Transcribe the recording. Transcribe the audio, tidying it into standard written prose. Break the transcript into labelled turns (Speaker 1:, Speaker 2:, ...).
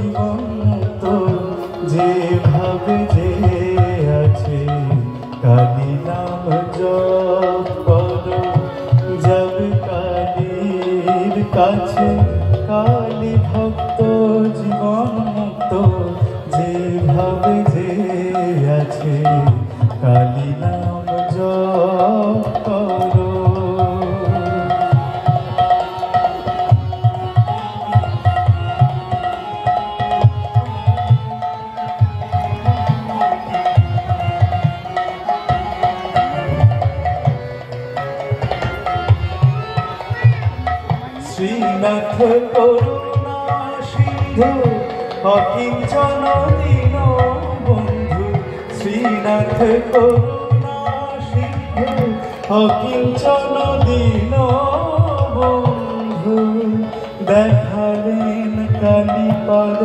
Speaker 1: জীবন তো যেভাবে যে আছে কালী নাম জপ করো যাবে কালীর কাছে কালী ভক্ত জীবন মুক্ত যেভাবে যে আছে কালী নাম জপ করো। শ্রীনাথ করুণা সিন্ধু অকিঞ্চন দীন বন্ধু, শ্রীনাথ করুণা সিন্ধু অকিঞ্চন দীন বন্ধু, দেখালেন কালী পদ